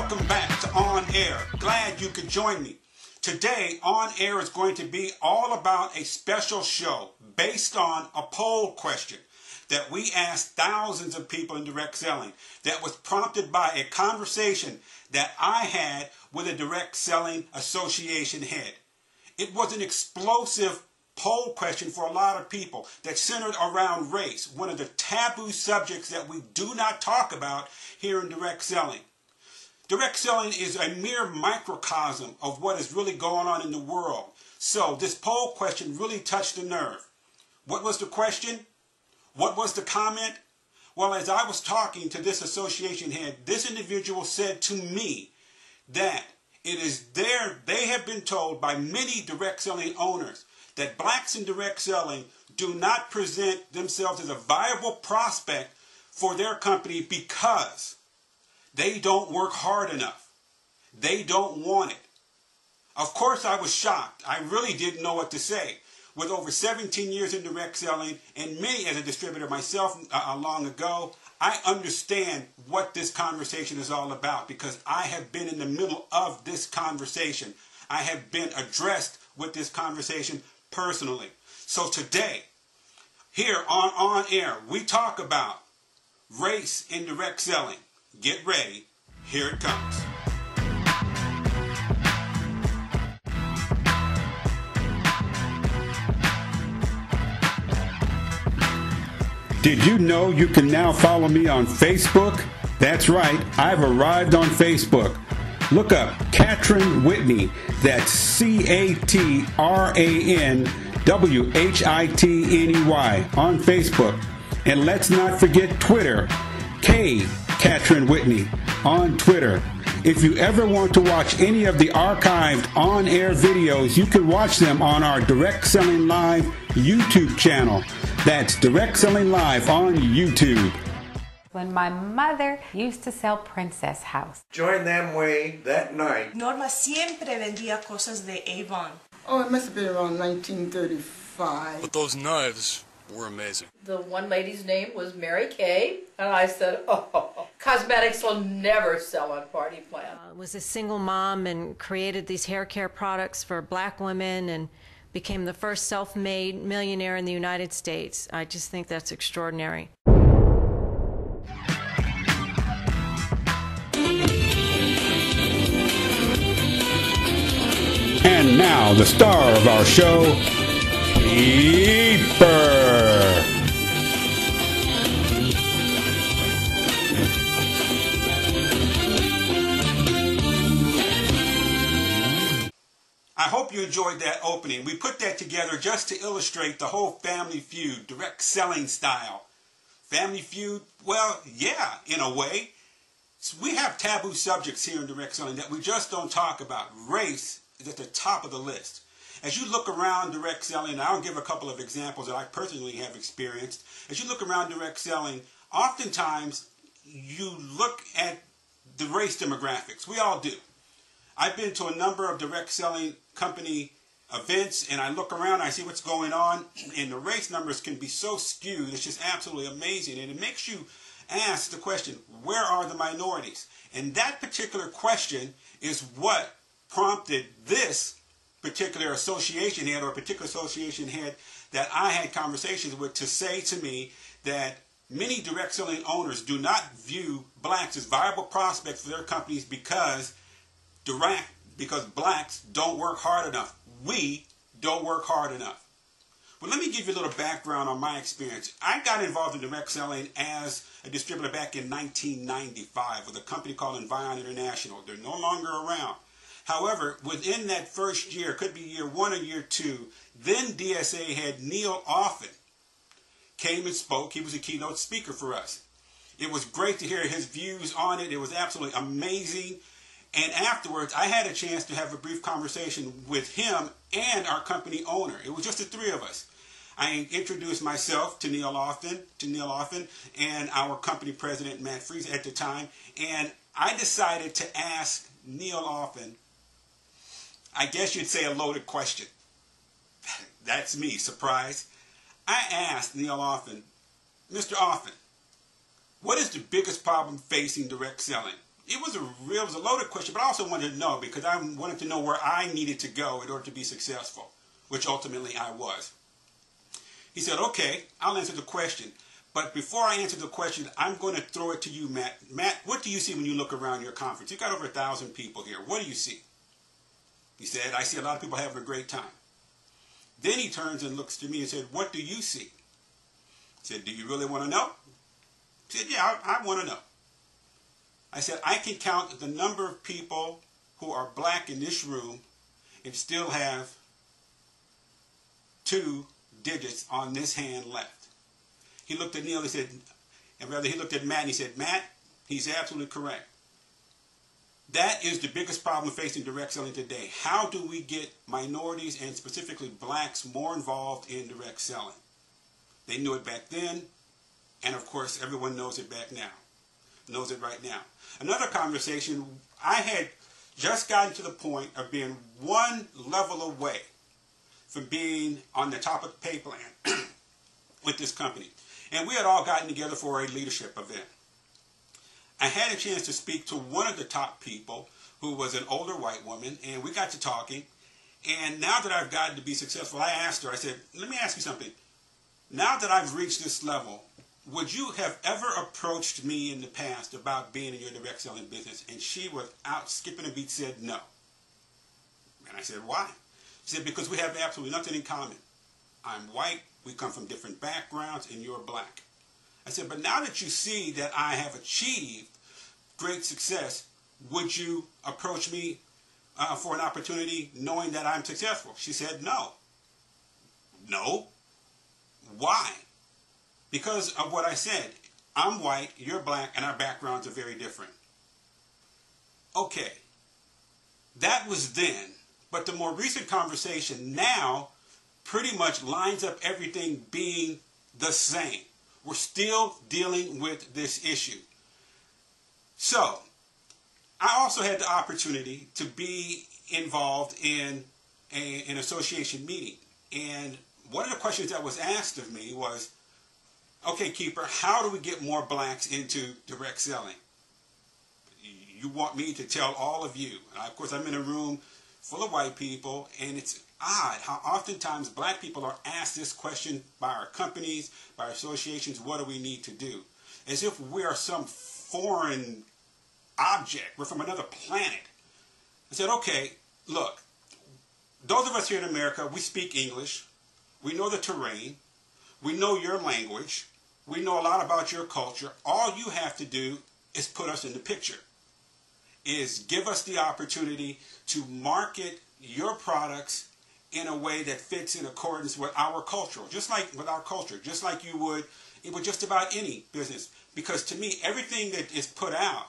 Welcome back to On Air. Glad you could join me. Today, On Air is going to be all about a special show based on a poll question that we asked thousands of people in direct selling that was prompted by a conversation that I had with a direct selling association head. It was an explosive poll question for a lot of people that centered around race, one of the taboo subjects that we do not talk about here in direct selling. Direct selling is a mere microcosm of what is really going on in the world. So this poll question really touched the nerve. What was the question? What was the comment? Well, as I was talking to this association head, this individual said to me that they have been told by many direct selling owners that blacks in direct selling do not present themselves as a viable prospect for their company because they don't work hard enough. They don't want it. Of course, I was shocked. I really didn't know what to say. With over 17 years in direct selling and me as a distributor myself long ago, I understand what this conversation is all about because I have been in the middle of this conversation. I have been addressed with this conversation personally. So today, here on Air, we talk about race in direct selling. Get ready. Here it comes. Did you know you can now follow me on Facebook? That's right, I've arrived on Facebook. Look up Catran-Whitney, that's Catranwhitney on Facebook. And let's not forget Twitter, Catran-Whitney on Twitter. If you ever want to watch any of the archived on-air videos, you can watch them on our Direct Selling Live YouTube channel. That's Direct Selling Live on YouTube. When my mother used to sell Princess House. Joined them way that night. Norma siempre vendía cosas de Avon. Oh, it must have been around 1935. But those knives were amazing. The one lady's name was Mary Kay, and I said, oh, cosmetics will never sell on Party Plan. Was a single mom and created these hair care products for black women and became the first self-made millionaire in the United States. I just think that's extraordinary. And now, the star of our show, Keeper. I hope you enjoyed that opening. We put that together just to illustrate the whole Family Feud, direct selling style. Family Feud, well, yeah, in a way. So we have taboo subjects here in direct selling that we just don't talk about. Race is at the top of the list. As you look around direct selling, and I'll give a couple of examples that I personally have experienced. As you look around direct selling, oftentimes you look at the race demographics. We all do. I've been to a number of direct selling company events and I look around, I see what's going on, and the race numbers can be so skewed. It's just absolutely amazing. And it makes you ask the question, where are the minorities? And that particular question is what prompted this particular association head or particular association head that I had conversations with to say to me that many direct selling owners do not view blacks as viable prospects for their companies because blacks don't work hard enough. We don't work hard enough. Well, let me give you a little background on my experience. I got involved in direct selling as a distributor back in 1995 with a company called Environ International. They're no longer around. However, within that first year, could be year 1 or year 2, then DSA head Neil Offen came and spoke. He was a keynote speaker for us. It was great to hear his views on it. It was absolutely amazing. And afterwards, I had a chance to have a brief conversation with him and our company owner. It was just the three of us. I introduced myself to Neil Offen, and our company president, Matt Fries, at the time. And I decided to ask Neil Offen, I guess you'd say a loaded question. That's me, surprise. I asked Neil Offen, Mr. Offen, what is the biggest problem facing direct selling? It was a loaded question, but I also wanted to know because I wanted to know where I needed to go in order to be successful, which ultimately I was. He said, okay, I'll answer the question. But before I answer the question, I'm going to throw it to you, Matt. Matt, what do you see when you look around your conference? You've got over 1,000 people here. What do you see? He said, I see a lot of people having a great time. Then he turns and looks to me and said, what do you see? I said, do you really want to know? He said, yeah, I want to know. I said, I can count the number of people who are black in this room and still have 2 digits on this hand left. He looked at Neil, he said, and rather he looked at Matt and he said, Matt, he's absolutely correct. That is the biggest problem facing direct selling today. How do we get minorities and specifically blacks more involved in direct selling? They knew it back then, and of course everyone knows it back now. Knows it right now. Another conversation, I had just gotten to the point of being one level away from being on the top of the pay plan with this company. And we had all gotten together for a leadership event. I had a chance to speak to one of the top people who was an older white woman, and we got to talking. And now that I've gotten to be successful, I asked her, I said, let me ask you something. Now that I've reached this level, would you have ever approached me in the past about being in your direct selling business? And she, without skipping a beat, said no. And I said, why? She said, because we have absolutely nothing in common. I'm white, we come from different backgrounds, and you're black. I said, but now that you see that I have achieved great success, would you approach me for an opportunity knowing that I'm successful? She said, no. No? Why? Because of what I said. I'm white, you're black, and our backgrounds are very different. Okay. That was then. But the more recent conversation now pretty much lines up everything being the same. We're still dealing with this issue. So, I also had the opportunity to be involved in an association meeting. And one of the questions that was asked of me was, okay, Keeper, how do we get more blacks into direct selling? You want me to tell all of you. Of course, I'm in a room full of white people, and it's odd how oftentimes black people are asked this question by our companies, by our associations, what do we need to do? As if we are some foreign object. We're from another planet. I said, okay, look, those of us here in America, we speak English. We know the terrain. We know your language. We know a lot about your culture. All you have to do is put us in the picture. Is give us the opportunity to market your products in a way that fits in accordance with our culture, just like with our culture, just like you would with just about any business. Because to me, everything that is put out,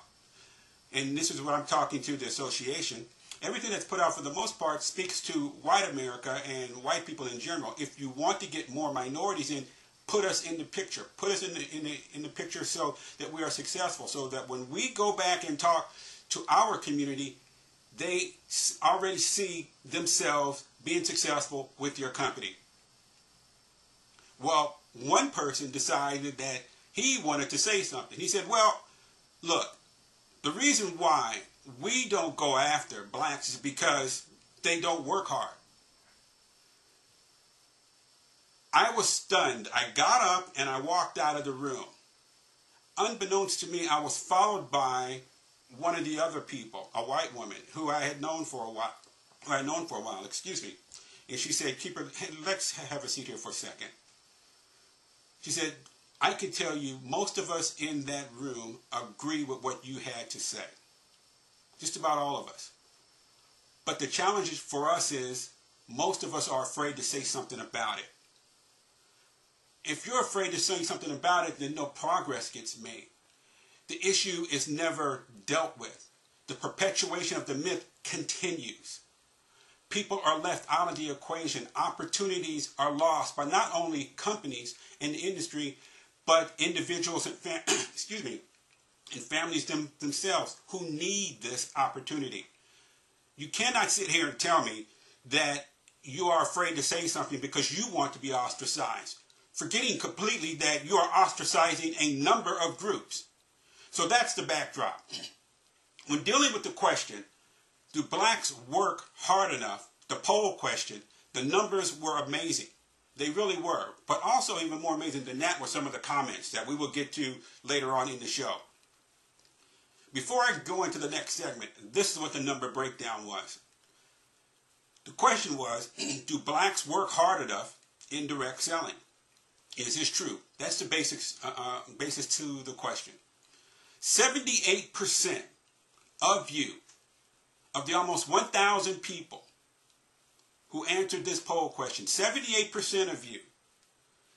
and this is what I'm talking to the association, everything that's put out for the most part speaks to white America and white people in general. If you want to get more minorities in, put us in the picture. Put us in the picture so that we are successful, so that when we go back and talk to our community, they already see themselves being successful with your company. Well, one person decided that he wanted to say something. He said, well, look, the reason why we don't go after blacks is because they don't work hard. I was stunned. I got up and I walked out of the room. Unbeknownst to me, I was followed by one of the other people, a white woman who I had known for a while, excuse me. And she said, Keeper, let's have a seat here for a second. She said, I can tell you most of us in that room agree with what you had to say. Just about all of us. But the challenge for us is most of us are afraid to say something about it. If you're afraid to say something about it, then no progress gets made. The issue is never dealt with. The perpetuation of the myth continues. People are left out of the equation. Opportunities are lost by not only companies in the industry, but individuals and and families themselves who need this opportunity. You cannot sit here and tell me that you are afraid to say something because you want to be ostracized, forgetting completely that you are ostracizing a number of groups. So that's the backdrop. when dealing with the question, do blacks work hard enough, the poll question, the numbers were amazing. They really were. But also even more amazing than that were some of the comments that we will get to later on in the show. Before I go into the next segment, this is what the number breakdown was. The question was, do blacks work hard enough in direct selling? Is this true? That's the basis to the question. 78% of you, of the almost 1,000 people who answered this poll question, 78% of you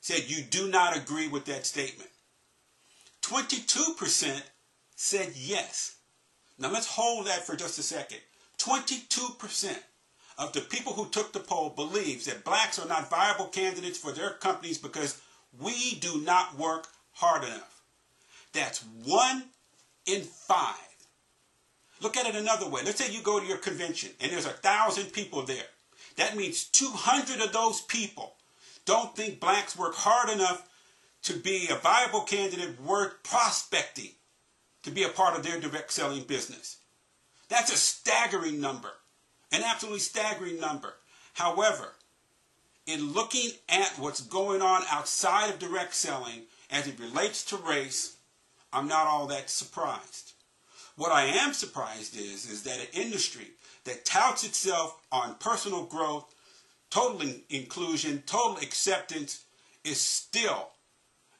said you do not agree with that statement. 22% said yes. Now let's hold that for just a second. 22% of the people who took the poll believes that blacks are not viable candidates for their companies because we do not work hard enough. That's 1 in 5. Look at it another way. Let's say you go to your convention and there's 1,000 people there. That means 200 of those people don't think blacks work hard enough to be a viable candidate worth prospecting to be a part of their direct selling business. That's a staggering number, an absolutely staggering number. However, in looking at what's going on outside of direct selling as it relates to race, I'm not all that surprised. What I am surprised is that an industry that touts itself on personal growth, total inclusion, total acceptance, is still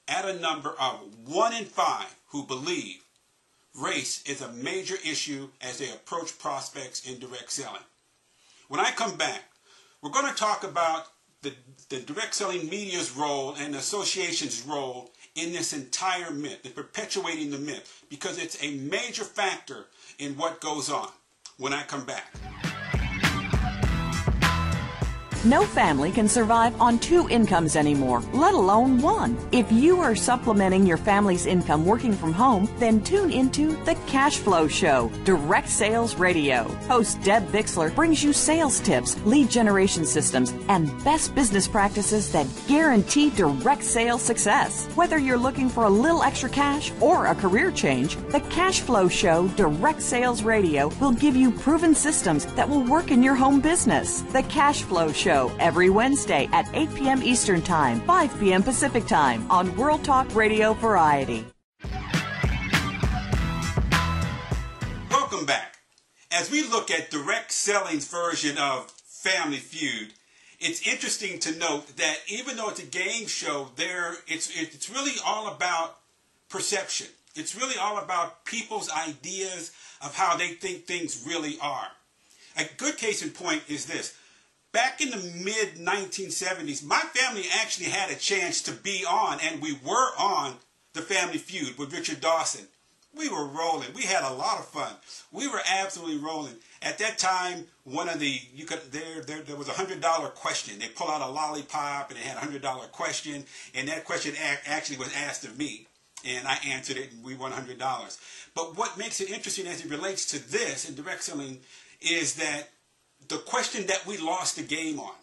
at a number of 1 in 5 who believe race is a major issue as they approach prospects in direct selling. When I come back, we're going to talk about the direct selling media's role and the association's role in this entire myth, in perpetuating the myth, because it's a major factor in what goes on. When I come back. No family can survive on 2 incomes anymore, let alone 1. If you are supplementing your family's income working from home, then tune into The Cash Flow Show, Direct Sales Radio. Host Deb Bixler brings you sales tips, lead generation systems, and best business practices that guarantee direct sales success. Whether you're looking for a little extra cash or a career change, The Cash Flow Show, Direct Sales Radio will give you proven systems that will work in your home business. The Cash Flow Show, every Wednesday at 8 p.m. Eastern Time, 5 p.m. Pacific Time on World Talk Radio Variety. Welcome back. As we look at direct selling's version of Family Feud, it's interesting to note that even though it's a game show, it's really all about perception. It's really all about people's ideas of how they think things really are. A good case in point is this. Back in the mid-1970s, my family actually had a chance to be on, and we were on, the Family Feud with Richard Dawson. We were rolling. We had a lot of fun. We were absolutely rolling. At that time, there was a $100 question. They pull out a lollipop, and they had a $100 question, and that question actually was asked of me, and I answered it, and we won $100. But what makes it interesting as it relates to this in direct selling is that the question that we lost the game on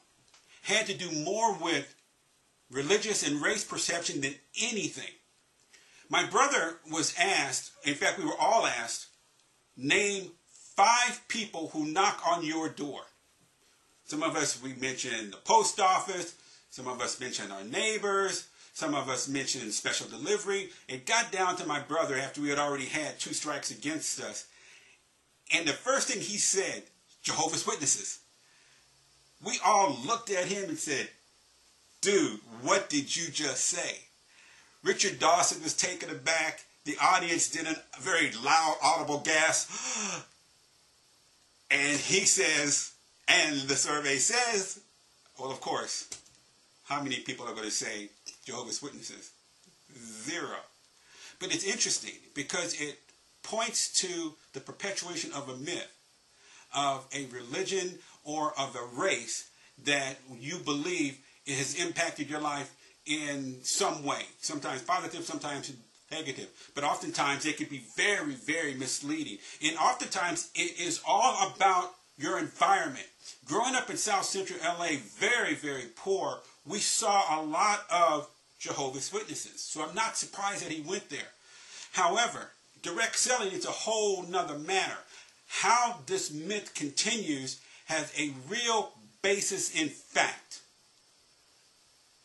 had to do more with religious and race perception than anything. My brother was asked, in fact, we were all asked, name 5 people who knock on your door. Some of us, we mentioned the post office. Some of us mentioned our neighbors. Some of us mentioned special delivery. It got down to my brother after we had already had 2 strikes against us. And the first thing he said, Jehovah's Witnesses. We all looked at him and said, dude, what did you just say? Richard Dawson was taken aback. The audience did a very loud, audible gasp. And he says, and the survey says, well, of course, how many people are going to say Jehovah's Witnesses? 0. But it's interesting because it points to the perpetuation of a myth, of a religion or of a race that you believe it has impacted your life in some way, sometimes positive, sometimes negative, but oftentimes it can be very, very misleading. And oftentimes it is all about your environment. Growing up in South Central LA, very, very poor, we saw a lot of Jehovah's Witnesses. So I'm not surprised that he went there. However, direct selling is a whole nother matter. How this myth continues has a real basis in fact.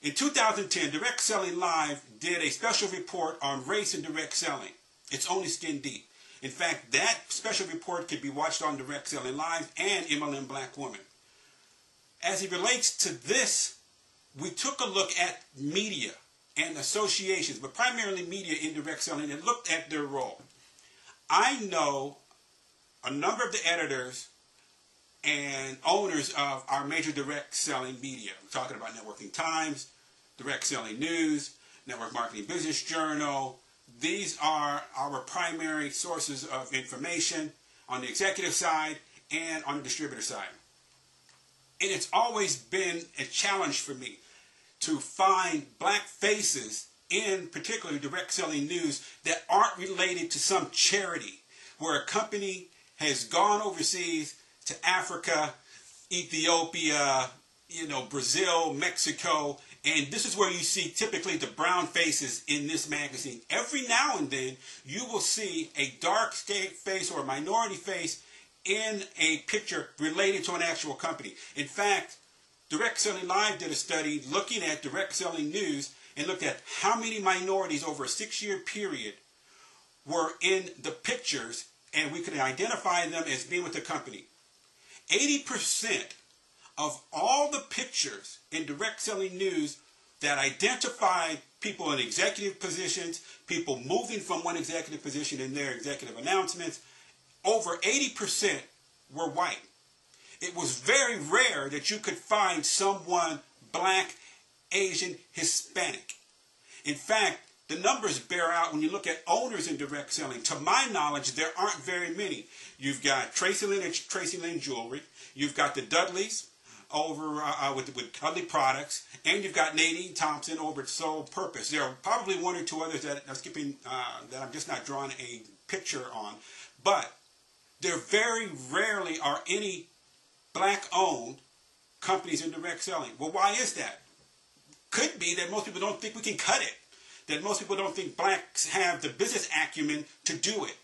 In 2010, DirectSellingLive did a special report on race and direct selling. It's only skin deep. In fact, that special report could be watched on DirectSellingLive and MLM Black Woman. As it relates to this, we took a look at media and associations, but primarily media in direct selling, and looked at their role. I know a number of the editors and owners of our major direct selling media. We're talking about Networking Times, Direct Selling News, Network Marketing Business Journal. These are our primary sources of information on the executive side and on the distributor side. And it's always been a challenge for me to find black faces in particularly direct selling news that aren't related to some charity where a company has gone overseas to Africa, Ethiopia, Brazil, Mexico, and this is where you see typically the brown faces in this magazine. Every now and then you will see a dark face or a minority face in a picture related to an actual company. In fact, DirectSellingLive did a study looking at direct selling news and looked at how many minorities over a 6-year period were in the pictures, and we could identify them as being with the company. 80% of all the pictures in direct selling news that identified people in executive positions, people moving from one executive position in their executive announcements, over 80% were white. It was very rare that you could find someone black, Asian, Hispanic. In fact, the numbers bear out when you look at owners in direct selling. To my knowledge, there aren't very many. You've got Tracy Lynn Jewelry. You've got the Dudleys over with Cuddly Products. And you've got Nadine Thompson over at Soul Purpose. There are probably one or two others that I'm skipping, that I'm just not drawing a picture on. But there very rarely are any black-owned companies in direct selling. Well, why is that? Could be that most people don't think we can cut it. That most people don't think blacks have the business acumen to do it.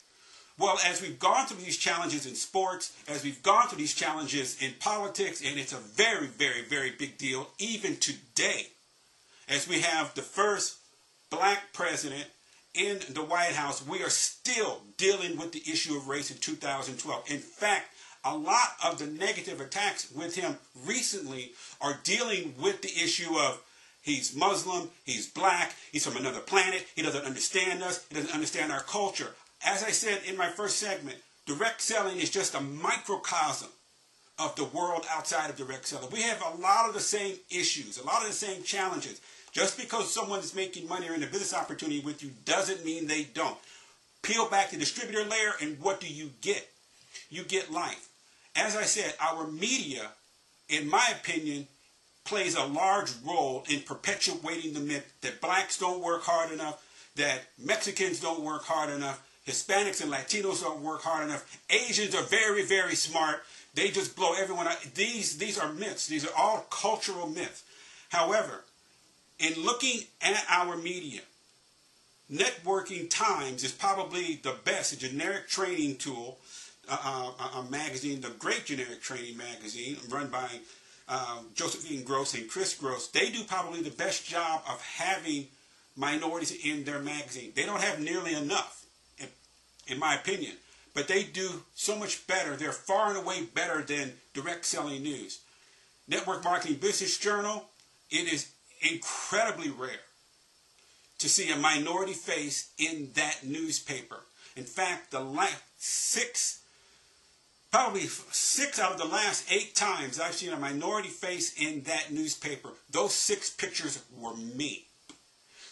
Well, as we've gone through these challenges in sports, as we've gone through these challenges in politics, and it's a very, very, very big deal even today, as we have the first black president in the White House, we are still dealing with the issue of race in 2012. In fact, a lot of the negative attacks with him recently are dealing with the issue of he's Muslim, he's black, he's from another planet, he doesn't understand us, he doesn't understand our culture. As I said in my first segment, direct selling is just a microcosm of the world outside of direct selling. We have a lot of the same issues, a lot of the same challenges. Just because someone is making money or in a business opportunity with you doesn't mean they don't. Peel back the distributor layer and what do you get? You get life. As I said, our media, in my opinion, plays a large role in perpetuating the myth that blacks don't work hard enough, that Mexicans don't work hard enough, Hispanics and Latinos don't work hard enough, Asians are very, very smart, they just blow everyone out. These are myths. These are all cultural myths. However, in looking at our media, Networking Times is probably the best, a generic training tool, a magazine, the great generic training magazine run by Josephine Gross and Chris Gross. They do probably the best job of having minorities in their magazine. They don't have nearly enough, in my opinion, but they do so much better. They're far and away better than direct selling news. Network Marketing Business Journal, it is incredibly rare to see a minority face in that newspaper. In fact, probably six out of the last 8 times I've seen a minority face in that newspaper, those 6 pictures were me.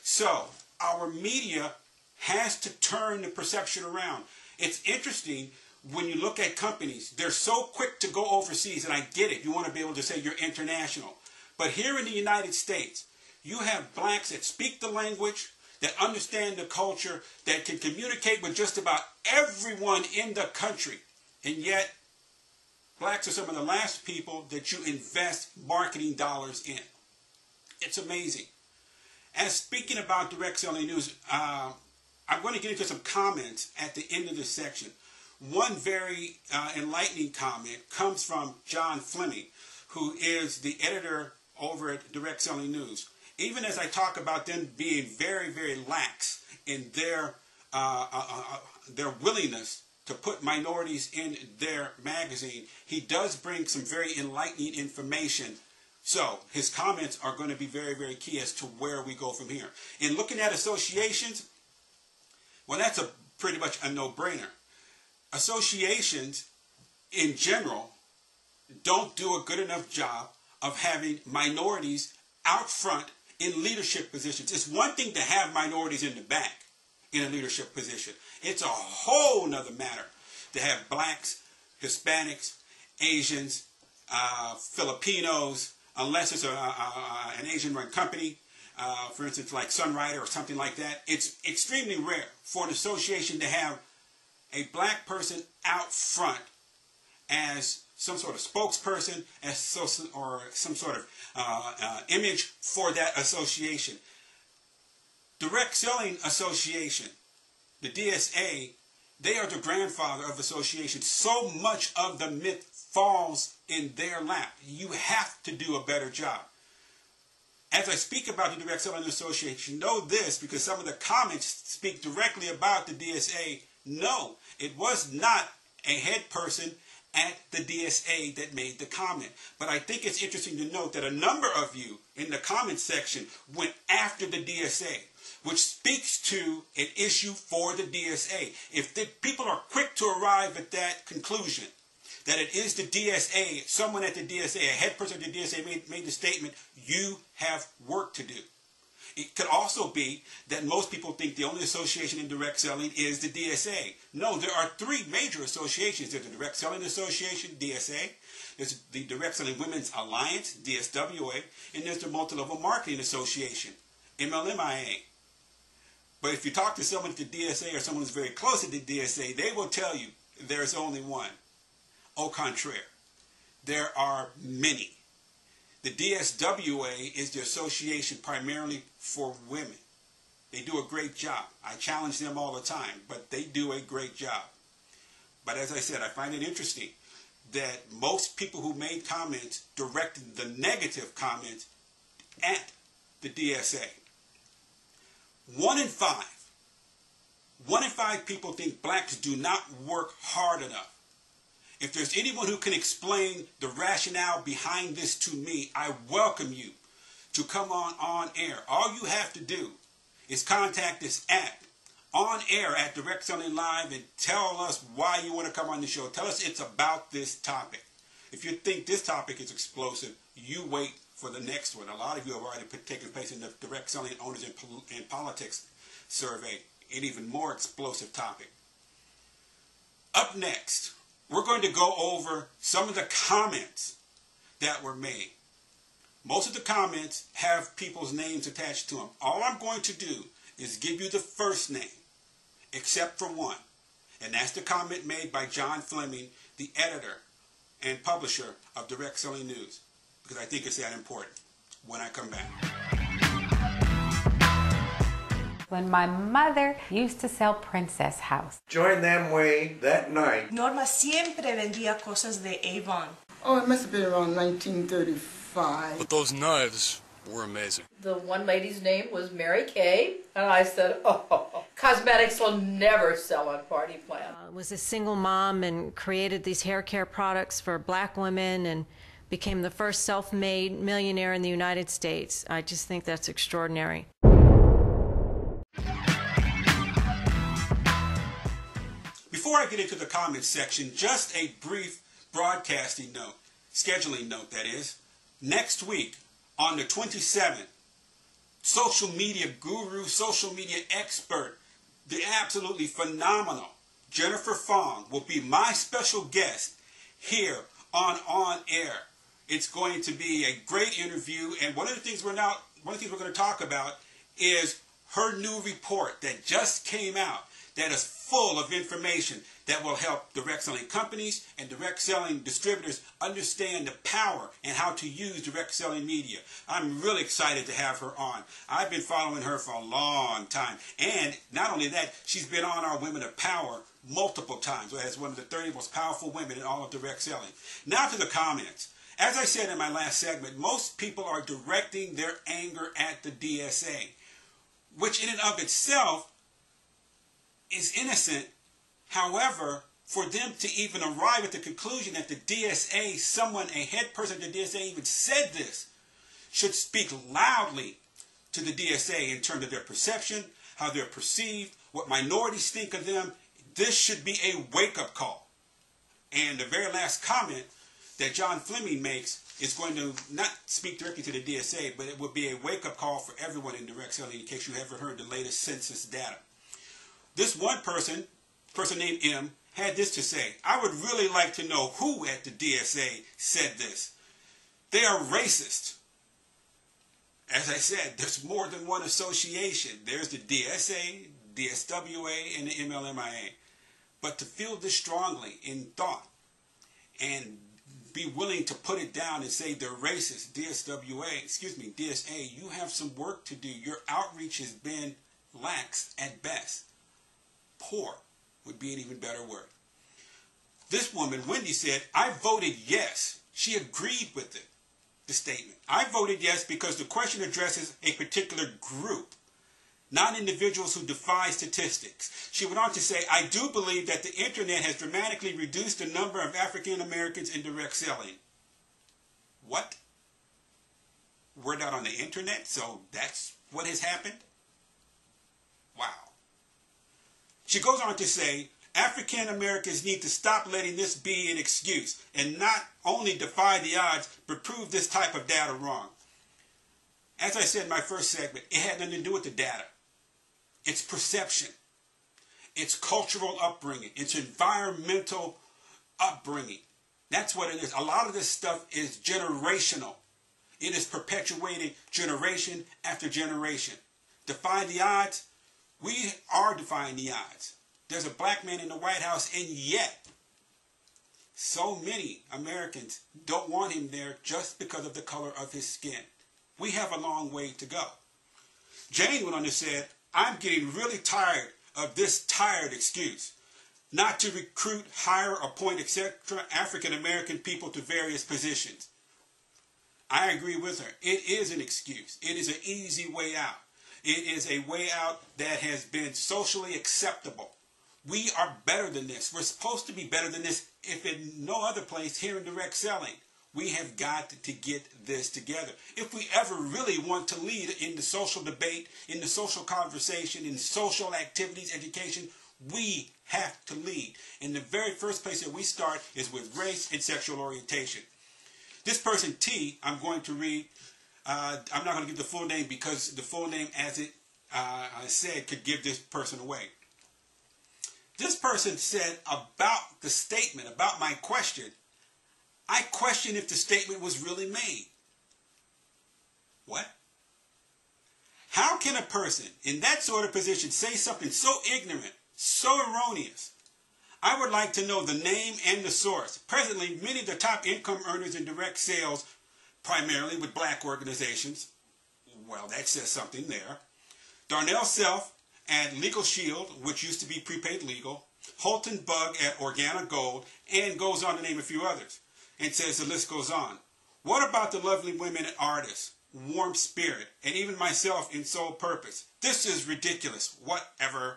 So our media has to turn the perception around. It's interesting when you look at companies, they're so quick to go overseas, and I get it. You want to be able to say you're international. But here in the United States, you have blacks that speak the language, that understand the culture, that can communicate with just about everyone in the country. And yet, blacks are some of the last people that you invest marketing dollars in. It's amazing. And speaking about direct selling news, I'm going to get into some comments at the end of this section. One very enlightening comment comes from John Fleming, who is the editor over at Direct Selling News. Even as I talk about them being very, very lax in their willingness to put minorities in their magazine, he does bring some very enlightening information. So his comments are going to be very, very key as to where we go from here. In looking at associations, well, that's pretty much a no-brainer. Associations in general don't do a good enough job of having minorities out front in leadership positions. It's one thing to have minorities in the back in a leadership position. It's a whole nother matter to have blacks, Hispanics, Asians, Filipinos, unless it's an Asian-run company, for instance, like Sunrider or something like that. It's extremely rare for an association to have a black person out front as some sort of spokesperson, or some sort of image for that association. Direct Selling Association, the DSA, they are the grandfather of associations. So much of the myth falls in their lap. You have to do a better job. As I speak about the Direct Selling Association, know this, because some of the comments speak directly about the DSA. No, it was not a head person at the DSA that made the comment. But I think it's interesting to note that a number of you in the comment section went after the DSA, which speaks to an issue for the DSA. If the people are quick to arrive at that conclusion, that it is the DSA, someone at the DSA, a head person at the DSA made the statement, you have work to do. It could also be that most people think the only association in direct selling is the DSA. No, there are three major associations. There's the Direct Selling Association, DSA. There's the Direct Selling Women's Alliance, DSWA. And there's the Multi-Level Marketing Association, MLMIA. But if you talk to someone at the DSA or someone who's very close to the DSA, they will tell you there's only one. Au contraire, there are many. The DSWA is the association primarily for women. They do a great job. I challenge them all the time, but they do a great job. But as I said, I find it interesting that most people who made comments directed the negative comments at the DSA. 1 in 5 people think blacks do not work hard enough. If there's anyone who can explain the rationale behind this to me, I welcome you to come on air. All you have to do is contact us at OnAIR at Direct Selling Live and tell us why you want to come on the show. Tell us it's about this topic. If you think this topic is explosive, you wait for the next one. A lot of you have already taken place in the Direct Selling Owners and Politics survey, an even more explosive topic. Up next, we're going to go over some of the comments that were made. Most of the comments have people's names attached to them. All I'm going to do is give you the first name, except for one. And that's the comment made by John Fleming, the editor and publisher of Direct Selling News, because I think it's that important. When I come back. When my mother used to sell Princess House. Joined them way that night. Norma siempre vendía cosas de Avon. Oh, it must have been around 1935. But those knives were amazing. The one lady's name was Mary Kay, and I said, oh, cosmetics will never sell on Party Plan. Was a single mom and created these hair care products for black women and became the first self-made millionaire in the United States. I just think that's extraordinary. Before I get into the comments section, just a brief broadcasting note, scheduling note that is. Next week, on the 27th, social media guru, social media expert, the absolutely phenomenal Jennifer Fong will be my special guest here on Air. It's going to be a great interview, and one of the things we're going to talk about is her new report that just came out that is full of information that will help direct selling companies and direct selling distributors understand the power and how to use direct selling media. I'm really excited to have her on. I've been following her for a long time. And not only that, she's been on our Women of Power multiple times as one of the 30 most powerful women in all of direct selling. Now to the comments. As I said in my last segment, most people are directing their anger at the DSA, which in and of itself is innocent. However, for them to even arrive at the conclusion that the DSA, a head person at the DSA even said this, should speak loudly to the DSA in terms of their perception, how they're perceived, what minorities think of them. This should be a wake-up call. And the very last comment that John Fleming makes is going to not speak directly to the DSA, but it will be a wake-up call for everyone in direct selling in case you haven't heard the latest census data. This one person named M, had this to say: I would really like to know who at the DSA said this. They are racist. As I said, there's more than one association. There's the DSA, DSWA, and the MLMIA. But to feel this strongly in thought and be willing to put it down and say they're racist, DSA, you have some work to do. Your outreach has been lax at best. Poor would be an even better word. This woman, Wendy, said, I voted yes. She agreed with it, the statement. I voted yes because the question addresses a particular group, not individuals who defy statistics. She went on to say, I do believe that the internet has dramatically reduced the number of African Americans in direct selling. What? We're not on the internet, so that's what has happened? Wow. She goes on to say, African Americans need to stop letting this be an excuse and not only defy the odds, but prove this type of data wrong. As I said in my first segment, it had nothing to do with the data. It's perception. It's cultural upbringing. It's environmental upbringing. That's what it is. A lot of this stuff is generational. It is perpetuated generation after generation. Defy the odds. We are defying the odds. There's a black man in the White House, and yet so many Americans don't want him there just because of the color of his skin. We have a long way to go. Jane went on and said, I'm getting really tired of this tired excuse not to recruit, hire, appoint, etc. African American people to various positions. I agree with her. It is an excuse. It is an easy way out. It is a way out that has been socially acceptable. We are better than this. We're supposed to be better than this, if in no other place here in direct selling. We have got to get this together. If we ever really want to lead in the social debate, in the social conversation, in social activities, education, we have to lead. And the very first place that we start is with race and sexual orientation. This person, T, I'm going to read. I'm not going to give the full name because the full name, as it I said, could give this person away. This person said about the statement, about my question, I question if the statement was really made. What? How can a person in that sort of position say something so ignorant, so erroneous? I would like to know the name and the source. Presently, many of the top income earners in direct sales, primarily with black organizations, well, that says something there. Darnell Self at Legal Shield, which used to be Prepaid Legal, Holton Bug at Organa Gold, and goes on to name a few others. And says the list goes on. What about the lovely women and artists, Warm Spirit, and even myself in Sole Purpose? This is ridiculous. Whatever.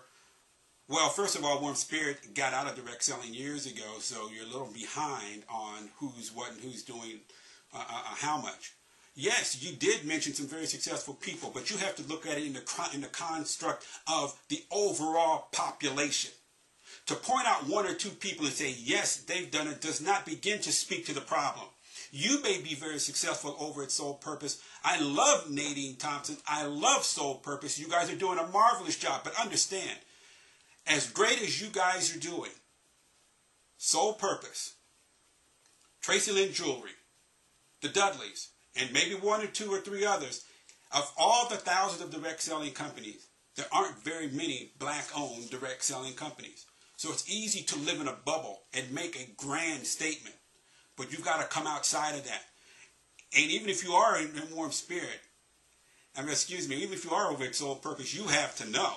Well, first of all, Warm Spirit got out of direct selling years ago, so you're a little behind on who's what and who's doing how much. Yes, you did mention some very successful people, but you have to look at it in the construct of the overall population. To point out one or two people and say, yes, they've done it, does not begin to speak to the problem. You may be very successful over at Sole Purpose. I love Nadine Thompson. I love Sole Purpose. You guys are doing a marvelous job. But understand, as great as you guys are doing, Sole Purpose, Tracy Lynn Jewelry, the Dudleys, and maybe one or two or three others, of all the thousands of direct selling companies, there aren't very many black-owned direct selling companies. So it's easy to live in a bubble and make a grand statement. But you've got to come outside of that. And even if you are in warm spirit, even if you are over at Sole Purpose, you have to know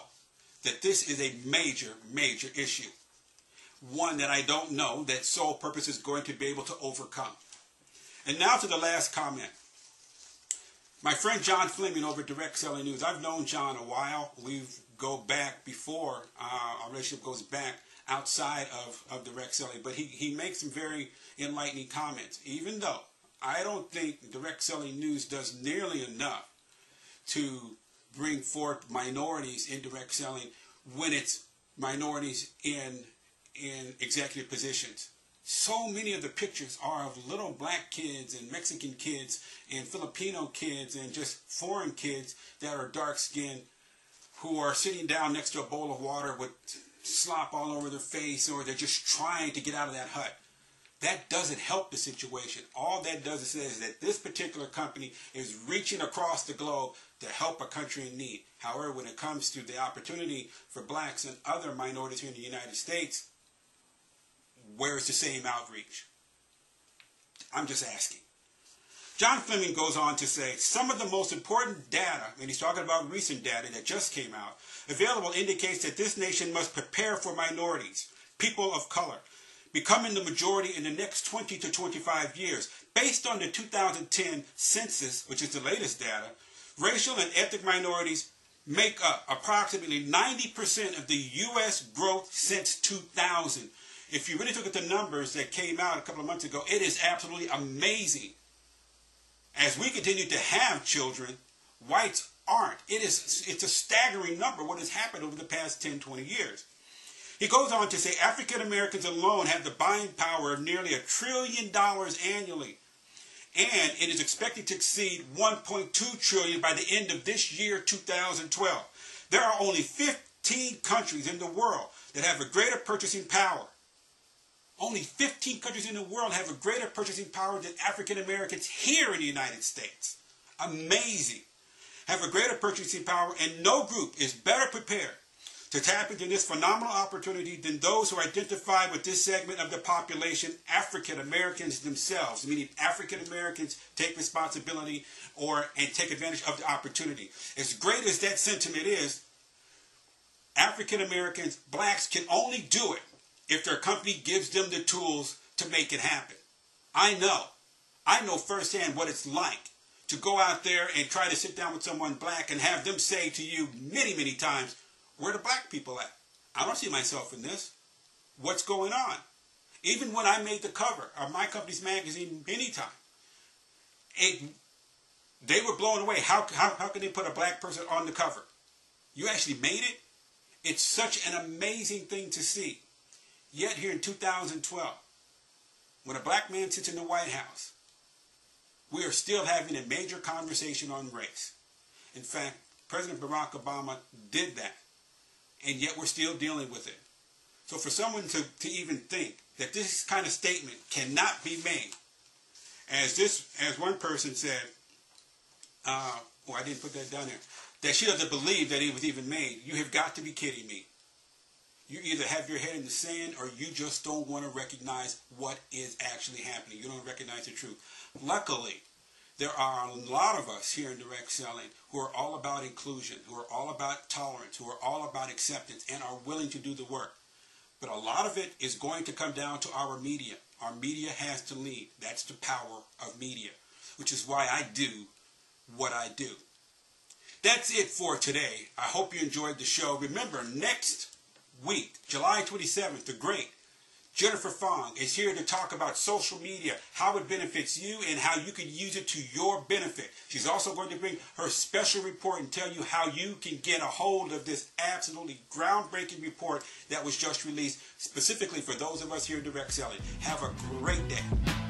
that this is a major, major issue. One that I don't know that Sole Purpose is going to be able to overcome. And now to the last comment. My friend John Fleming over at Direct Selling News. I've known John a while. We go back before, our relationship goes back outside of Direct Selling. But he makes some very enlightening comments. Even though I don't think Direct Selling News does nearly enough to bring forth minorities in direct selling when it's minorities in executive positions. So many of the pictures are of little black kids and Mexican kids and Filipino kids and just foreign kids that are dark-skinned who are sitting down next to a bowl of water with slop all over their face, or they're just trying to get out of that hut. That doesn't help the situation. All that does is says that this particular company is reaching across the globe to help a country in need. However, when it comes to the opportunity for blacks and other minorities here in the United States, where is the same outreach? I'm just asking. John Fleming goes on to say, some of the most important data, and he's talking about recent data that just came out, available indicates that this nation must prepare for minorities, people of color, becoming the majority in the next 20 to 25 years. Based on the 2010 census, which is the latest data, racial and ethnic minorities make up approximately 90% of the U.S. growth since 2000. If you really look at the numbers that came out a couple of months ago, it is absolutely amazing. As we continue to have children, whites aren't. It's a staggering number what has happened over the past 10, 20 years. He goes on to say African Americans alone have the buying power of nearly $1 trillion annually. And it is expected to exceed $1.2 trillion by the end of this year, 2012. There are only 15 countries in the world that have a greater purchasing power. Only 15 countries in the world have a greater purchasing power than African Americans here in the United States. Amazing. Have a greater purchasing power, and no group is better prepared to tap into this phenomenal opportunity than those who identify with this segment of the population, African Americans themselves, meaning African Americans take responsibility and take advantage of the opportunity. As great as that sentiment is, African Americans, blacks, can only do it if their company gives them the tools to make it happen. I know firsthand what it's like to go out there and try to sit down with someone black and have them say to you many, many times, where are the black people at? I don't see myself in this. What's going on? Even when I made the cover of my company's magazine many times, they were blown away. How can they put a black person on the cover? You actually made it? It's such an amazing thing to see. Yet here in 2012, when a black man sits in the White House, we are still having a major conversation on race. In fact, President Barack Obama did that, and yet we're still dealing with it. So for someone to even think that this kind of statement cannot be made, as one person said, I didn't put that down there, that she doesn't believe that it was even made. You have got to be kidding me. You either have your head in the sand or you just don't want to recognize what is actually happening. You don't recognize the truth. Luckily, there are a lot of us here in direct selling who are all about inclusion, who are all about tolerance, who are all about acceptance, and are willing to do the work. But a lot of it is going to come down to our media. Our media has to lead. That's the power of media, which is why I do what I do. That's it for today. I hope you enjoyed the show. Remember, next week, July 27th, the great Jennifer Fong is here to talk about social media, how it benefits you and how you can use it to your benefit. She's also going to bring her special report and tell you how you can get a hold of this absolutely groundbreaking report that was just released specifically for those of us here in direct selling. Have a great day.